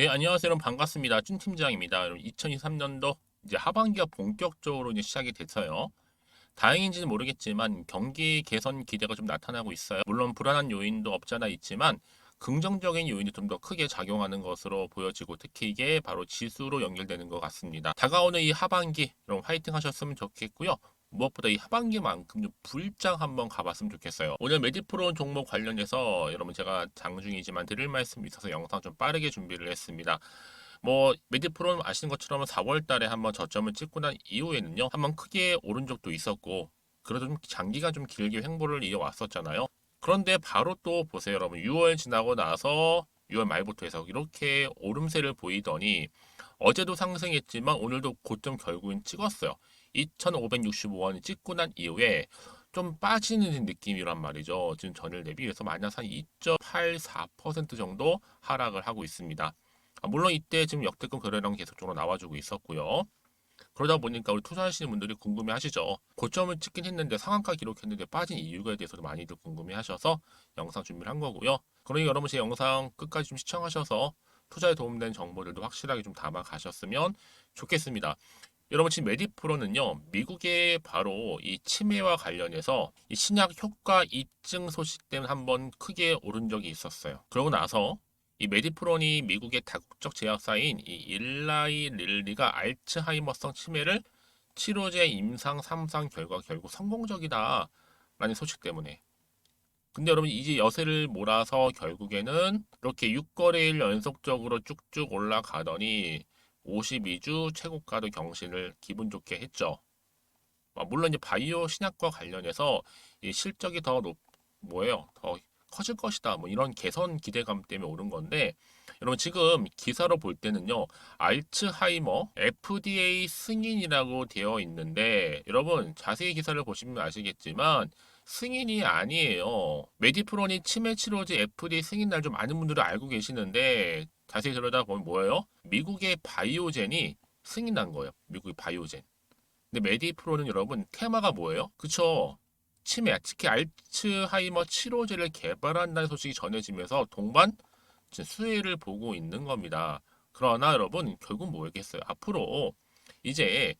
네, 안녕하세요. 여러분 반갑습니다. 준 팀장입니다. 여러분 2023년도 이제 하반기가 본격적으로 이제 시작이 됐어요. 다행인지는 모르겠지만 경기 개선 기대가 좀 나타나고 있어요. 물론 불안한 요인도 없지 않아 있지만 긍정적인 요인이 좀 더 크게 작용하는 것으로 보여지고 특히 이게 바로 지수로 연결되는 것 같습니다. 다가오는 이 하반기 여러분 화이팅 하셨으면 좋겠고요. 무엇보다 이 하반기만큼 좀 불장 한번 가봤으면 좋겠어요. 오늘 메디프로 종목 관련해서 여러분 제가 장중이지만 드릴 말씀이 있어서 영상 좀 빠르게 준비를 했습니다. 뭐 메디프로는 아시는 것처럼 4월 달에 한번 저점을 찍고 난 이후에는요. 한번 크게 오른 적도 있었고 그래도 좀 장기가 좀 길게 횡보를 이어왔었잖아요. 그런데 바로 또 보세요, 여러분. 6월 지나고 나서 6월 말부터 해서 이렇게 오름세를 보이더니 어제도 상승했지만 오늘도 고점 결국엔 찍었어요. 2,565원 찍고 난 이후에 좀 빠지는 느낌이란 말이죠. 지금 전일 대비해서 마이너스 한 2.84% 정도 하락을 하고 있습니다. 물론 이때 지금 역대급 거래량 계속적으로 나와주고 있었고요. 그러다 보니까 우리 투자하시는 분들이 궁금해 하시죠. 고점을 찍긴 했는데 상한가 기록했는데 빠진 이유에 대해서도 많이들 궁금해 하셔서 영상 준비를 한 거고요. 그러니 여러분 제 영상 끝까지 좀 시청하셔서 투자에 도움되는 정보들도 확실하게 좀 담아 가셨으면 좋겠습니다. 여러분 지금 메디프로는요, 미국의 바로 이 치매와 관련해서 이 신약 효과 입증 소식 때문에 한번 크게 오른 적이 있었어요. 그러고 나서 이 메디프론이 미국의 다국적 제약사인 이 일라이 릴리가 알츠하이머성 치매를 치료제 임상 3상 결과 결국 성공적이다 라는 소식 때문에, 근데 여러분 이제 여세를 몰아서 결국에는 이렇게 6거래일 연속적으로 쭉쭉 올라가더니 52주 최고가도 경신을 기분 좋게 했죠. 물론 이제 바이오 신약과 관련해서 이 실적이 더 뭐예요? 더 커질 것이다. 뭐 이런 개선 기대감 때문에 오른 건데, 여러분 지금 기사로 볼 때는요. 알츠하이머 FDA 승인이라고 되어 있는데, 여러분 자세히 기사를 보시면 아시겠지만 승인이 아니에요. 메디프론이 치매 치료제 FDA 승인 날 좀 많은 분들이 알고 계시는데 자세히 들여다보면 뭐예요? 미국의 바이오젠이 승인난 거예요. 미국의 바이오젠. 근데 메디프로는 여러분 테마가 뭐예요? 그쵸? 치매, 특히 알츠하이머 치료제를 개발한다는 소식이 전해지면서 동반 수혜를 보고 있는 겁니다. 그러나 여러분 결국 뭐겠어요? 앞으로 이제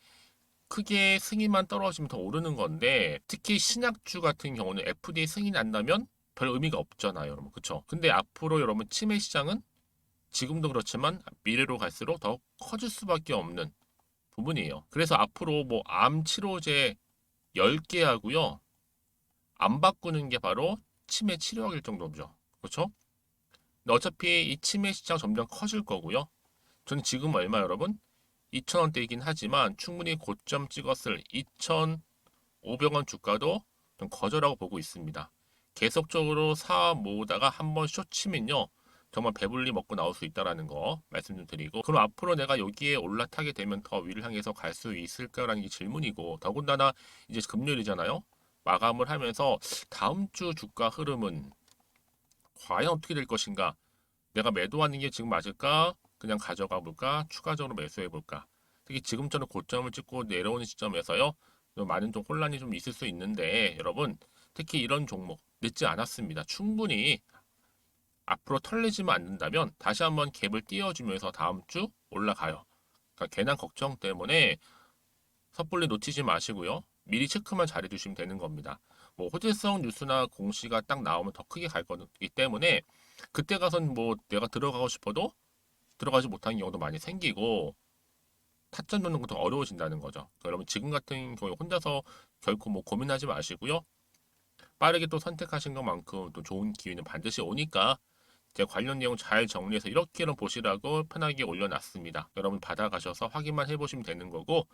크게 승인만 떨어지면 더 오르는 건데 특히 신약주 같은 경우는 FDA 승인이 난다면 별 의미가 없잖아요, 여러분. 그쵸? 근데 앞으로 여러분 치매 시장은 지금도 그렇지만 미래로 갈수록 더 커질 수밖에 없는 부분이에요. 그래서 앞으로 뭐 암 치료제 10개 하고요. 안 바꾸는 게 바로 치매 치료약일 정도죠. 그렇죠? 근데 어차피 이 치매 시장 점점 커질 거고요. 저는 지금 얼마 여러분? 2,000원대이긴 하지만 충분히 고점 찍었을 2,500원 주가도 좀 거저라고 보고 있습니다. 계속적으로 사 모으다가 한번 쇼치면요. 정말 배불리 먹고 나올 수 있다라는 거 말씀 좀 드리고, 그럼 앞으로 내가 여기에 올라타게 되면 더 위를 향해서 갈 수 있을까라는 게 질문이고, 더군다나 이제 금요일이잖아요. 마감을 하면서 다음 주 주가 흐름은 과연 어떻게 될 것인가? 내가 매도하는 게 지금 맞을까? 그냥 가져가 볼까? 추가적으로 매수해 볼까? 특히 지금처럼 고점을 찍고 내려오는 시점에서요. 좀 많은 좀 혼란이 좀 있을 수 있는데 여러분 특히 이런 종목 늦지 않았습니다. 충분히 앞으로 털리지만 않는다면 다시 한번 갭을 띄워주면서 다음 주 올라가요. 그러니까 괜한 걱정 때문에 섣불리 놓치지 마시고요. 미리 체크만 잘해주시면 되는 겁니다. 뭐 호재성 뉴스나 공시가 딱 나오면 더 크게 갈 거기 때문에 그때 가선 뭐 내가 들어가고 싶어도 들어가지 못하는 경우도 많이 생기고 타점 놓는 것도 어려워진다는 거죠. 그러니까 여러분 지금 같은 경우에 혼자서 결코 뭐 고민하지 마시고요. 빠르게 또 선택하신 것만큼 또 좋은 기회는 반드시 오니까 제 관련 내용 잘 정리해서 이렇게는 보시라고 편하게 올려놨습니다. 여러분 받아가셔서 확인만 해보시면 되는 거고,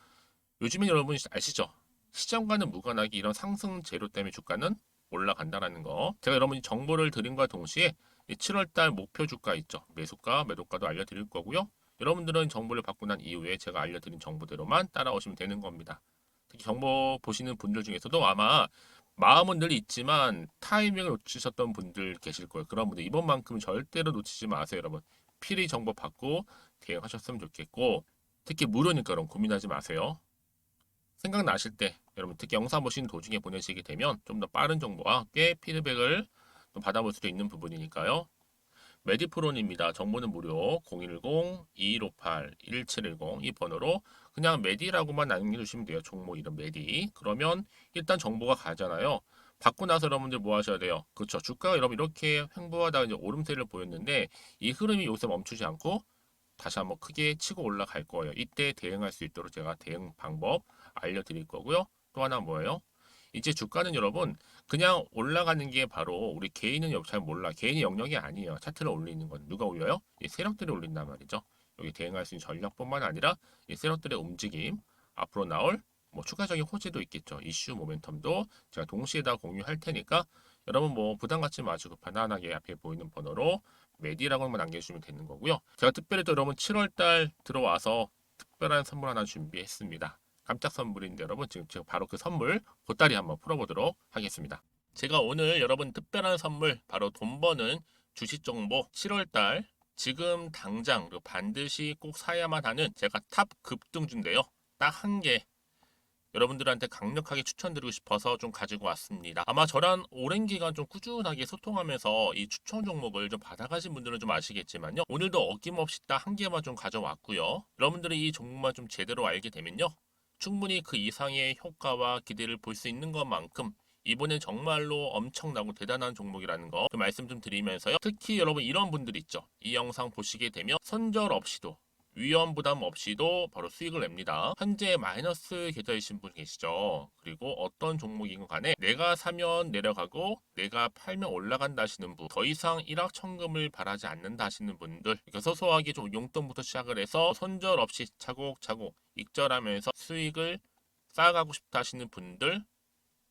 요즘엔 여러분 아시죠? 시장과는 무관하게 이런 상승 재료 때문에 주가는 올라간다라는 거. 제가 여러분이 정보를 드린과 동시에 7월달 목표 주가 있죠. 매수가, 매도가도 알려드릴 거고요. 여러분들은 정보를 받고 난 이후에 제가 알려드린 정보대로만 따라오시면 되는 겁니다. 특히 정보 보시는 분들 중에서도 아마 마음은 늘 있지만 타이밍을 놓치셨던 분들 계실 거예요. 그런 분들 이번만큼 절대로 놓치지 마세요, 여러분. 필히 정보 받고 대응하셨으면 좋겠고, 특히 무료니까 여러분 고민하지 마세요. 생각나실 때 여러분 특히 영상 보시는 도중에 보내시게 되면 좀 더 빠른 정보와 꽤 피드백을 좀 받아볼 수도 있는 부분이니까요. 메디프론입니다. 정보는 무료 010-2158-1710 이 번호로 그냥 메디라고만 남겨주시면 돼요. 종목 이름 메디. 그러면 일단 정보가 가잖아요. 받고 나서 여러분들 뭐 하셔야 돼요? 그렇죠. 주가가 여러분 이렇게 횡보하다가 이제 오름세를 보였는데 이 흐름이 요새 멈추지 않고 다시 한번 크게 치고 올라갈 거예요. 이때 대응할 수 있도록 제가 대응 방법 알려드릴 거고요. 또 하나 뭐예요? 이제 주가는 여러분 그냥 올라가는 게 바로 우리 개인은 잘 몰라. 개인의 영역이 아니에요. 차트를 올리는 건 누가 올려요? 이 세력들이 올린단 말이죠. 여기 대응할 수 있는 전략뿐만 아니라 이 세력들의 움직임, 앞으로 나올 뭐 추가적인 호재도 있겠죠. 이슈 모멘텀도 제가 동시에 다 공유할 테니까 여러분 뭐 부담 갖지 마시고 편안하게 앞에 보이는 번호로 메디라고만 남겨주시면 되는 거고요. 제가 특별히 또 여러분 7월달 들어와서 특별한 선물 하나 준비했습니다. 깜짝 선물인데 여러분 지금 제가 바로 그 선물 보따리 한번 풀어보도록 하겠습니다. 제가 오늘 여러분 특별한 선물 바로 돈 버는 주식 정보 7월달 지금 당장 반드시 꼭 사야만 하는 제가 탑 급등주인데요. 딱 한 개 여러분들한테 강력하게 추천드리고 싶어서 좀 가지고 왔습니다. 아마 저랑 오랜 기간 좀 꾸준하게 소통하면서 이 추천 종목을 좀 받아가신 분들은 좀 아시겠지만요. 오늘도 어김없이 딱 한 개만 좀 가져왔고요. 여러분들이 이 종목만 좀 제대로 알게 되면요. 충분히 그 이상의 효과와 기대를 볼 수 있는 것만큼 이번엔 정말로 엄청나고 대단한 종목이라는 거 그 말씀 좀 드리면서요. 특히 여러분 이런 분들 있죠. 이 영상 보시게 되면 손절 없이도 위험 부담 없이도 바로 수익을 냅니다. 현재 마이너스 계좌이신 분 계시죠. 그리고 어떤 종목이건 간에 내가 사면 내려가고 내가 팔면 올라간다 하시는 분, 더 이상 일확천금을 바라지 않는다 하시는 분들, 그러니까 소소하게 좀 용돈부터 시작을 해서 손절 없이 차곡차곡 익절하면서 수익을 쌓아가고 싶다 하시는 분들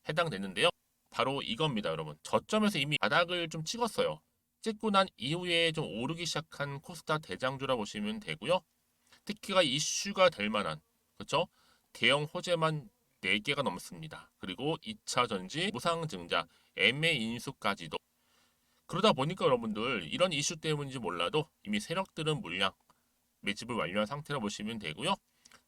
해당되는데요. 바로 이겁니다, 여러분. 저점에서 이미 바닥을 좀 찍었어요. 찍고 난 이후에 좀 오르기 시작한 코스닥 대장주라 보시면 되고요. 특히가 이슈가 될 만한 그렇죠? 대형 호재만 4개가 넘습니다. 그리고 2차 전지, 무상증자, 애매 인수까지도. 그러다 보니까 여러분들 이런 이슈 때문인지 몰라도 이미 세력들은 물량 매집을 완료한 상태라 보시면 되고요.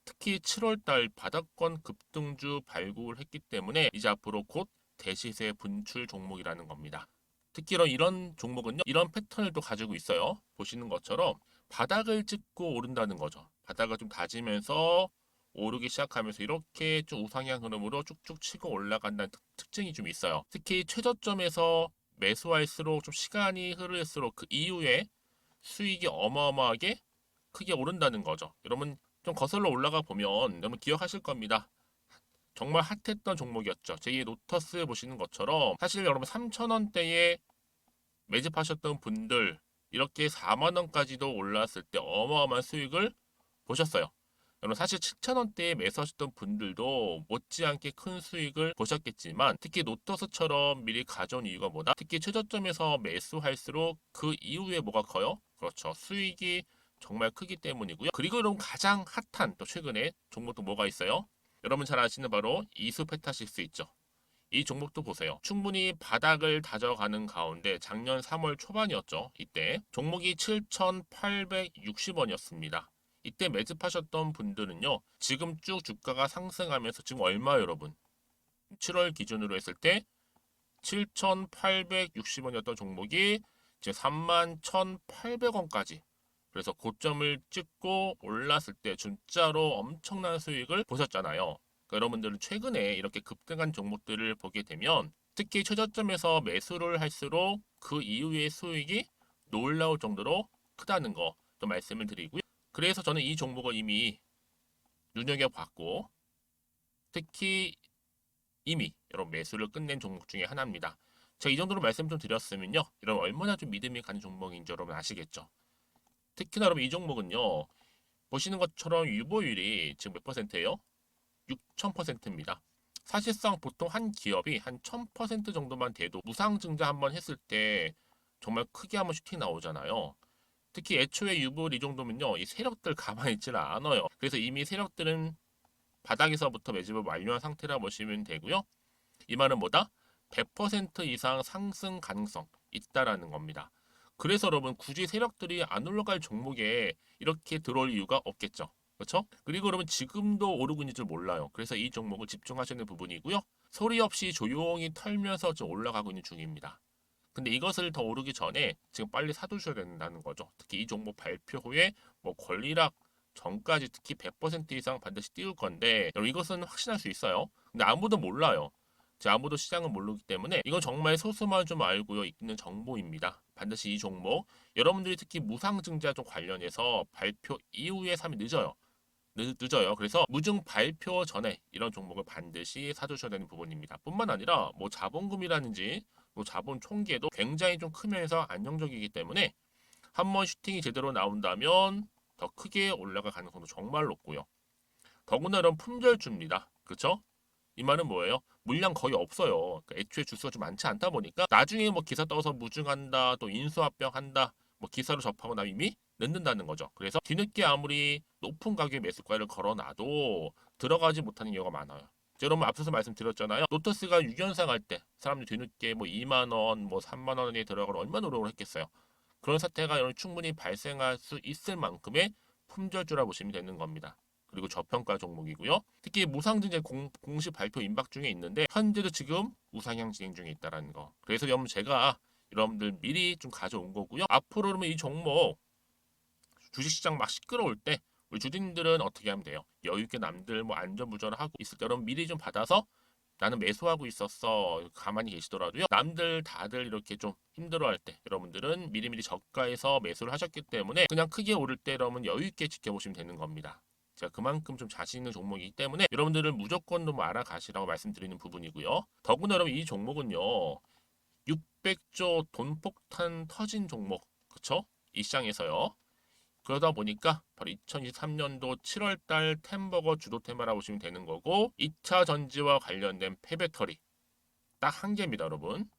특히 7월달 바닥권 급등주 발굴을 했기 때문에 이제 앞으로 곧 대시세 분출 종목이라는 겁니다. 특히 이런 종목은요. 이런 패턴을 또 가지고 있어요. 보시는 것처럼 바닥을 찍고 오른다는 거죠. 바닥을 좀 다지면서 오르기 시작하면서 이렇게 좀 우상향 흐름으로 쭉쭉 치고 올라간다는 특징이 좀 있어요. 특히 최저점에서 매수할수록 좀 시간이 흐를수록 그 이후에 수익이 어마어마하게 크게 오른다는 거죠. 여러분 좀 거슬러 올라가 보면 여러분 기억하실 겁니다. 정말 핫했던 종목이었죠. 제2의 노터스 보시는 것처럼 사실 여러분 3,000원대에 매집하셨던 분들 이렇게 4만 원까지도 올랐을 때 어마어마한 수익을 보셨어요. 여러분 사실 7,000원대에 매수하셨던 분들도 못지않게 큰 수익을 보셨겠지만 특히 노터스처럼 미리 가져온 이유가 뭐다? 특히 최저점에서 매수할수록 그 이후에 뭐가 커요? 그렇죠. 수익이 정말 크기 때문이고요. 그리고 여러분 가장 핫한 또 최근에 종목도 뭐가 있어요? 여러분 잘 아시는 바로 이수페타식스 있죠. 이 종목도 보세요. 충분히 바닥을 다져가는 가운데 작년 3월 초반이었죠. 이때 종목이 7,860원이었습니다. 이때 매집하셨던 분들은요. 지금 쭉 주가가 상승하면서 지금 얼마 여러분? 7월 기준으로 했을 때 7,860원이었던 종목이 이제 31,800원까지 그래서 고점을 찍고 올랐을 때 진짜로 엄청난 수익을 보셨잖아요. 그러니까 여러분들은 최근에 이렇게 급등한 종목들을 보게 되면 특히 최저점에서 매수를 할수록 그 이후의 수익이 놀라울 정도로 크다는 거 또 말씀을 드리고요. 그래서 저는 이 종목을 이미 눈여겨봤고 특히 이미 여러분 매수를 끝낸 종목 중에 하나입니다. 제가 이 정도로 말씀 좀 드렸으면요. 여러분 얼마나 좀 믿음이 가는 종목인지 여러분 아시겠죠? 특히나 여러분 이 종목은요. 보시는 것처럼 유보율이 지금 몇 퍼센트예요? 6,000%입니다. 사실상 보통 한 기업이 한 1,000% 정도만 돼도 무상증자 한번 했을 때 정말 크게 한번 슈팅 나오잖아요. 특히 애초에 유보율 이 정도면요. 이 세력들 가만히 있지는 않아요. 그래서 이미 세력들은 바닥에서부터 매집을 완료한 상태라 보시면 되고요. 이 말은 뭐다? 100% 이상 상승 가능성 있다라는 겁니다. 그래서 여러분 굳이 세력들이 안 올라갈 종목에 이렇게 들어올 이유가 없겠죠. 그렇죠? 그리고 여러분 지금도 오르고 있는 줄 몰라요. 그래서 이 종목을 집중하시는 부분이고요. 소리 없이 조용히 털면서 좀 올라가고 있는 중입니다. 근데 이것을 더 오르기 전에 지금 빨리 사두셔야 된다는 거죠. 특히 이 종목 발표 후에 뭐 권리락 전까지 특히 100% 이상 반드시 띄울 건데 여러분 이것은 확신할 수 있어요. 근데 아무도 몰라요. 아무도 시장은 모르기 때문에 이건 정말 소수만 좀 알고 있는 정보입니다. 반드시 이 종목 여러분들이 특히 무상증자 좀 관련해서 발표 이후에 사면 늦어요. 늦어요. 그래서 무증 발표 전에 이런 종목을 반드시 사두셔야 되는 부분입니다. 뿐만 아니라 뭐 자본금이라든지 뭐 자본 총계도 굉장히 좀 크면서 안정적이기 때문에 한번 슈팅이 제대로 나온다면 더 크게 올라갈 가능성도 정말 높고요. 더구나 이런 품절주입니다. 그렇죠? 이 말은 뭐예요? 물량 거의 없어요. 그러니까 애초에 주수가 좀 많지 않다 보니까 나중에 뭐 기사 떠서 무증한다, 또 인수합병한다, 뭐 기사로 접하고 나면 이미 늦는다는 거죠. 그래서 뒤늦게 아무리 높은 가격의 매수가를 걸어놔도 들어가지 못하는 경우가 많아요. 여러분 앞서서 말씀드렸잖아요. 로터스가 6연상 할 때 사람들이 뒤늦게 뭐 2만 원, 뭐 3만 원에 들어가고 얼마나 노력을 했겠어요. 그런 사태가 충분히 발생할 수 있을 만큼의 품절주라 보시면 되는 겁니다. 그리고 저평가 종목이고요. 특히 무상증자 공식 발표 임박 중에 있는데 현재도 지금 우상향 진행 중에 있다는 거. 그래서 여러분 제가 여러분들 미리 좀 가져온 거고요. 앞으로 그러면 이 종목 주식시장 막 시끄러울 때 우리 주주님들은 어떻게 하면 돼요? 여유 있게 남들 뭐 안전부전을 하고 있을 때 여러분 미리 좀 받아서 나는 매수하고 있었어. 가만히 계시더라도요. 남들 다들 이렇게 좀 힘들어할 때 여러분들은 미리미리 저가에서 매수를 하셨기 때문에 그냥 크게 오를 때 여러분 여유 있게 지켜보시면 되는 겁니다. 제가 그만큼 좀 자신 있는 종목이기 때문에 여러분들은 무조건 좀 알아가시라고 말씀드리는 부분이고요. 더구나 여러분 이 종목은요. 600조 돈폭탄 터진 종목. 그쵸? 이 시장에서요. 그러다 보니까 바로 2023년도 7월달 템버거 주도 테마라고 보시면 되는 거고 2차 전지와 관련된 폐배터리 딱 한 개입니다, 여러분.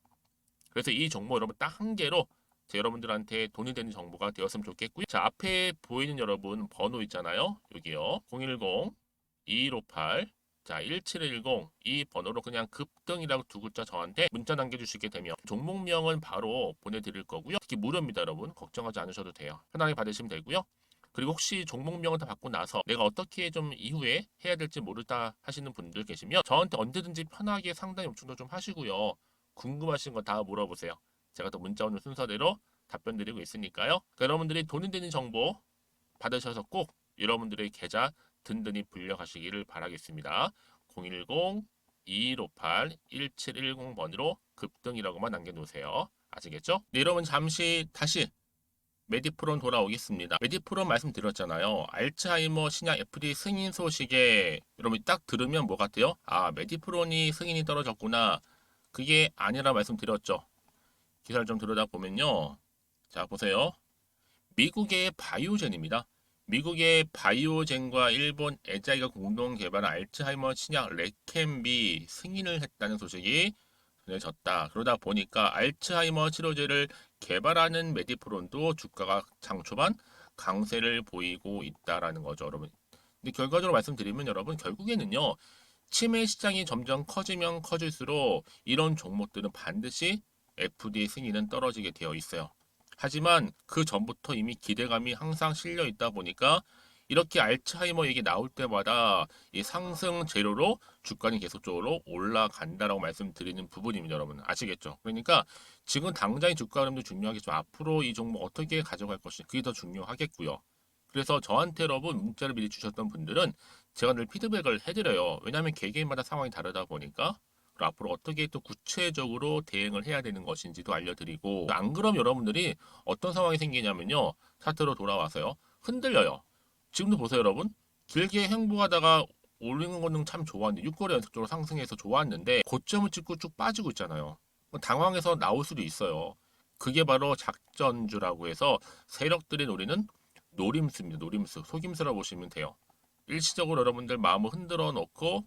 그래서 이 정보 여러분 딱 한 개로 여러분들한테 돈이 되는 정보가 되었으면 좋겠고요. 자, 앞에 보이는 여러분 번호 있잖아요. 여기요. 010-2158 자, 1710 이 번호로 그냥 급등이라고 두 글자 저한테 문자 남겨주시게 되면 종목명은 바로 보내드릴 거고요. 특히 무료입니다, 여러분. 걱정하지 않으셔도 돼요. 편하게 받으시면 되고요. 그리고 혹시 종목명을 다 받고 나서 내가 어떻게 좀 이후에 해야 될지 모르다 하시는 분들 계시면 저한테 언제든지 편하게 상담 요청도 좀 하시고요. 궁금하신 거 다 물어보세요. 제가 또 문자 오는 순서대로 답변 드리고 있으니까요. 그러니까 여러분들이 돈이 되는 정보 받으셔서 꼭 여러분들의 계좌 든든히 불려가시기를 바라겠습니다. 010-2158-1710번으로 급등이라고만 남겨놓으세요. 아시겠죠? 네, 여러분 잠시 다시 메디프론 돌아오겠습니다. 메디프론 말씀드렸잖아요. 알츠하이머 신약 FDA 승인 소식에 여러분 딱 들으면 뭐 같아요? 아, 메디프론이 승인이 떨어졌구나. 그게 아니라 말씀드렸죠. 기사를 좀 들여다보면요. 자, 보세요. 미국의 바이오젠입니다. 미국의 바이오젠과 일본 에자이가 공동 개발한 알츠하이머 신약 레캠비 승인을 했다는 소식이 전해졌다. 그러다 보니까 알츠하이머 치료제를 개발하는 메디프론도 주가가 장 초반 강세를 보이고 있다라는 거죠, 여러분. 근데 결과적으로 말씀드리면 여러분 결국에는요. 치매 시장이 점점 커지면 커질수록 이런 종목들은 반드시 FDA 승인은 떨어지게 되어 있어요. 하지만 그 전부터 이미 기대감이 항상 실려 있다 보니까 이렇게 알츠하이머 얘기 나올 때마다 이 상승 재료로 주가는 계속적으로 올라간다라고 말씀드리는 부분입니다, 여러분. 아시겠죠? 그러니까 지금 당장의 주가 흐름도 중요하겠지만 앞으로 이 종목 어떻게 가져갈 것이 그게 더 중요하겠고요. 그래서 저한테 여러분 문자를 미리 주셨던 분들은 제가 늘 피드백을 해드려요. 왜냐하면 개개인마다 상황이 다르다 보니까 앞으로 어떻게 또 구체적으로 대응을 해야 되는 것인지도 알려드리고 안 그럼 여러분들이 어떤 상황이 생기냐면요. 차트로 돌아와서요. 흔들려요. 지금도 보세요, 여러분. 길게 행보하다가 올리는 거는 참 좋았는데 6거래 연속적으로 상승해서 좋았는데 고점을 찍고 쭉 빠지고 있잖아요. 당황해서 나올 수도 있어요. 그게 바로 작전주라고 해서 세력들이 노리는 노림수입니다. 노림수. 속임수라고 보시면 돼요. 일시적으로 여러분들 마음을 흔들어 놓고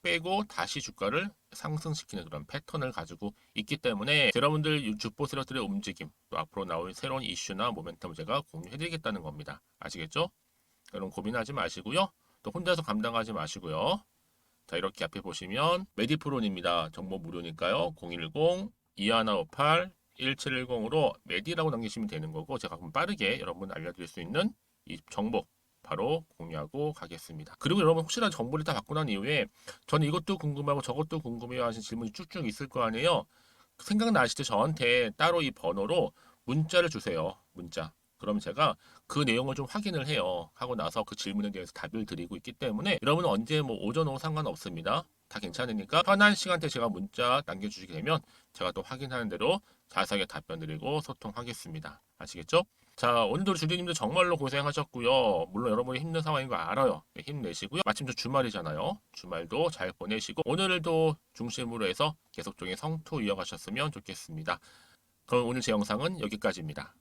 빼고 다시 주가를 상승시키는 그런 패턴을 가지고 있기 때문에 여러분들 주포 세력들의 움직임 또 앞으로 나올 새로운 이슈나 모멘텀을 제가 공유해드리겠다는 겁니다. 아시겠죠? 여러분 고민하지 마시고요. 또 혼자서 감당하지 마시고요. 자, 이렇게 앞에 보시면 메디프론입니다. 정보 무료니까요. 010-2158-1710으로 메디라고 남기시면 되는 거고 제가 그럼 빠르게 여러분 알려드릴 수 있는 이 정보 바로 공유하고 가겠습니다. 그리고 여러분 혹시나 정보를 다 받고 난 이후에 저는 이것도 궁금하고 저것도 궁금해요 하신 질문이 쭉쭉 있을 거 아니에요. 생각나실 때 저한테 따로 이 번호로 문자를 주세요. 문자. 그럼 제가 그 내용을 좀 확인을 해요. 하고 나서 그 질문에 대해서 답을 드리고 있기 때문에 여러분은 언제 뭐 오전 오후 상관없습니다. 다 괜찮으니까 편한 시간대 제가 문자 남겨주시게 되면 제가 또 확인하는 대로 자세하게 답변 드리고 소통하겠습니다. 아시겠죠? 자, 오늘도 주디님도 정말로 고생하셨고요. 물론 여러분이 힘든 상황인 거 알아요. 네, 힘내시고요. 마침 또 주말이잖아요. 주말도 잘 보내시고 오늘도 중심으로 해서 계속적인 성투 이어가셨으면 좋겠습니다. 그럼 오늘 제 영상은 여기까지입니다.